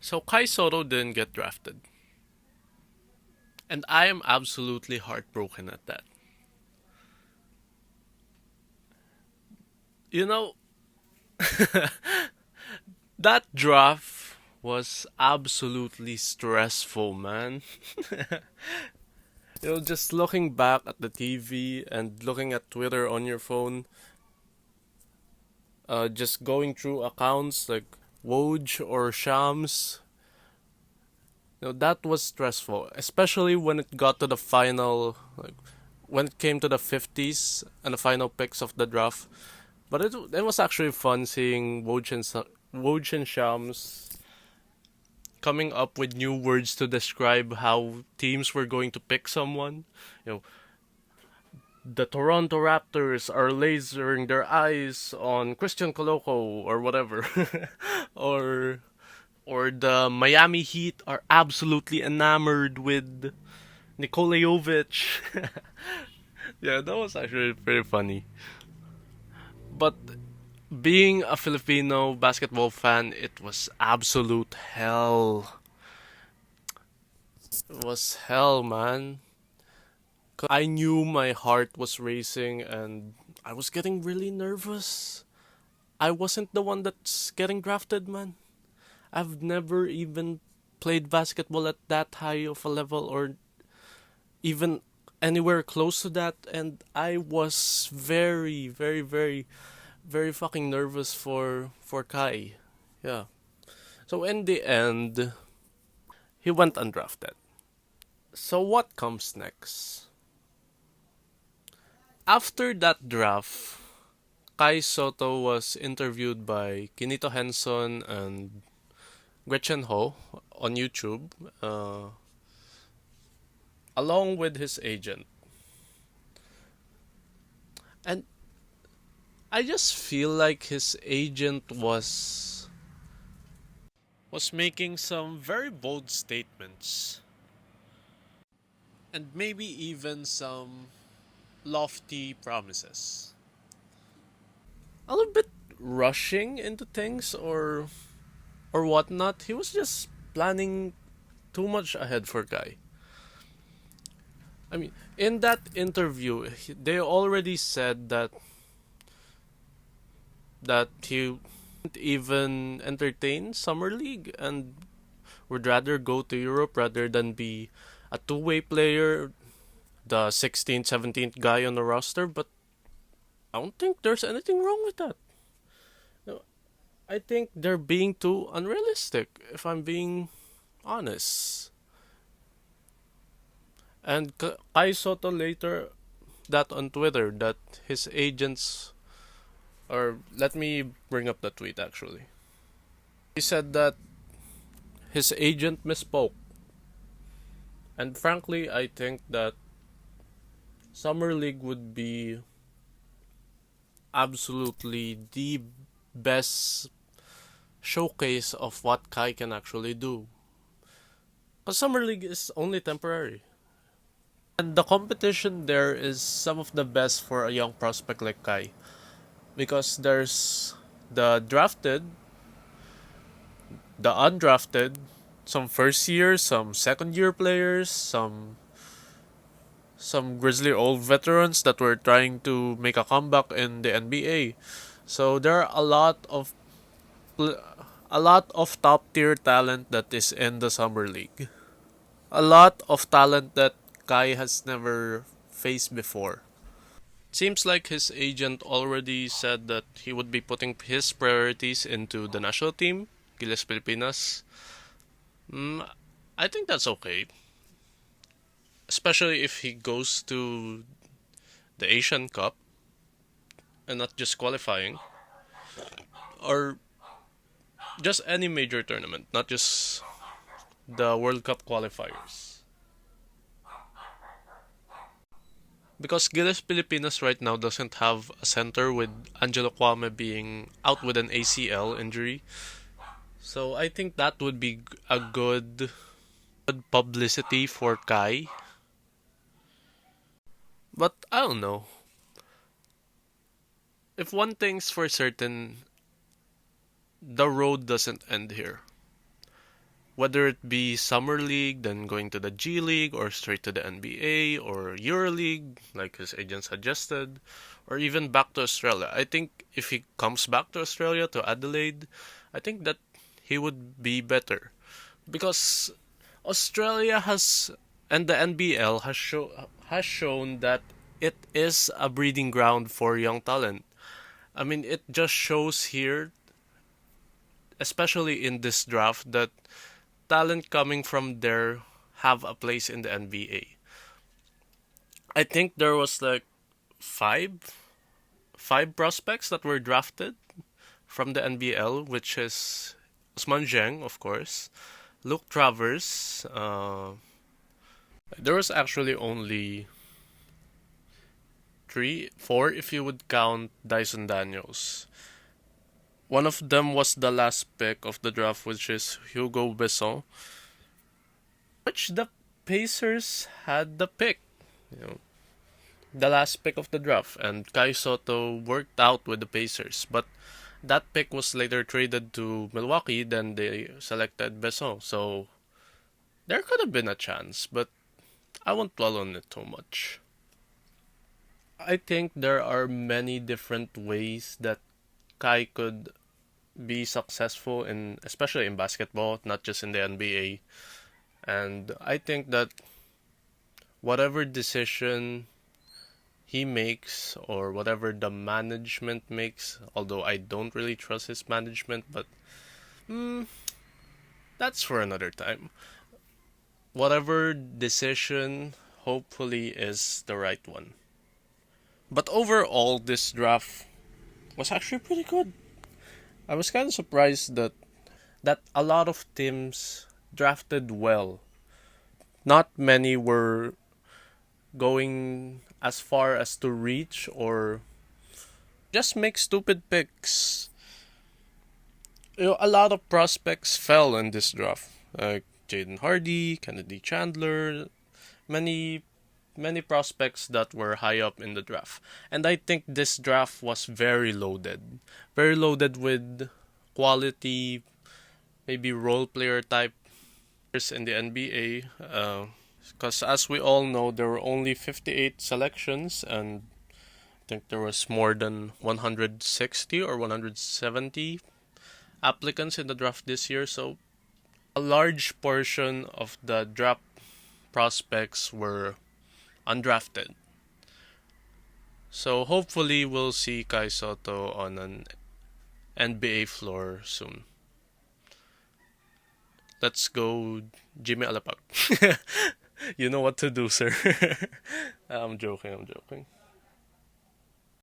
So Kai Sotto didn't get drafted. And I am absolutely heartbroken at that. You know, that draft was absolutely stressful, man. Just looking back at the TV and looking at Twitter on your phone, just going through accounts like Woj or Shams, that was stressful, especially when it got to the final, like when it came to the 50s and the final picks of the draft. But it was actually fun seeing Woj and Shams coming up with new words to describe how teams were going to pick someone. You know, the Toronto Raptors are lasering their eyes on Christian Coloco or whatever, or the Miami Heat are absolutely enamored with Nikola Jovic. Yeah, that was actually pretty funny. But being a Filipino basketball fan, it was absolute hell. It was hell, man. 'Cause I knew my heart was racing and I was getting really nervous. I wasn't the one that's getting drafted, man. I've never even played basketball at that high of a level or even anywhere close to that, and I was very, very, very, very fucking nervous for Kai. Yeah. So in the end, he went undrafted. So what comes next? After that draft, Kai Sotto was interviewed by Kinito Henson and Gretchen Ho on YouTube, along with his agent. And I just feel like his agent was making some very bold statements and maybe even some lofty promises. A little bit rushing into things or whatnot. He was just planning too much ahead for Guy. I mean, in that interview, they already said that he wouldn't even entertain summer league and would rather go to Europe rather than be a two-way player, the 16th, 17th guy on the roster. But I don't think there's anything wrong with that. No, I think they're being too unrealistic, if I'm being honest. And Kai Soto later that on Twitter that his agents, or let me bring up the tweet actually. He said that his agent misspoke. And frankly, I think that Summer League would be absolutely the best showcase of what Kai can actually do. Because Summer League is only temporary. And the competition there is some of the best for a young prospect like Kai. Because there's the drafted, the undrafted, some first year, some second year players, some grizzly old veterans that were trying to make a comeback in the NBA. So there are a lot of top tier talent that is in the summer league. A lot of talent that Kai has never faced before. Seems like his agent already said that he would be putting his priorities into the national team, Gilas Pilipinas. Mm, I think that's okay, especially if he goes to the Asian Cup and not just qualifying, or just any major tournament, not just the World Cup qualifiers. Because Gilas Pilipinas right now doesn't have a center with Angelo Kwame being out with an ACL injury. So I think that would be a good publicity for Kai. But I don't know. If one thing's for certain, the road doesn't end here. whether it be Summer League, then going to the G League, or straight to the NBA, or EuroLeague, like his agent suggested, or even back to Australia. I think if he comes back to Australia, to Adelaide, I think that he would be better. Because Australia has, and the NBL has shown that it is a breeding ground for young talent. I mean, it just shows here, especially in this draft, that talent coming from there have a place in the NBA. I think there was like five five prospects that were drafted from the NBL, which is Usman Zheng, of course, Luke Travers. There was actually only three, four if you would count Dyson Daniels. One of them was the last pick of the draft, which is Hugo Besson, which the Pacers had the pick, you know, the last pick of the draft, and Kai Sotto worked out with the Pacers, but that pick was later traded to Milwaukee, then they selected Besson, so there could have been a chance, but I won't dwell on it too much. I think there are many different ways that Kai could be successful in, especially in basketball, not just in the NBA. And I think that whatever decision he makes or whatever the management makes, although I don't really trust his management, but that's for another time. Whatever decision hopefully is the right one. But overall, this draft was actually pretty good. I was kind of surprised that a lot of teams drafted well. Not many were going as far as to reach or just make stupid picks. A lot of prospects fell in this draft, like Jaden Hardy, Kennedy Chandler, many many prospects that were high up in the draft. And I think this draft was very loaded. Very loaded with quality, maybe role player type in the NBA. Because as we all know, there were only 58 selections, and I think there was more than 160 or 170 applicants in the draft this year. So a large portion of the draft prospects were undrafted. So hopefully we'll see Kai Sotto on an NBA floor soon. Let's go, Jimmy Alapag. You know what to do, sir. I'm joking.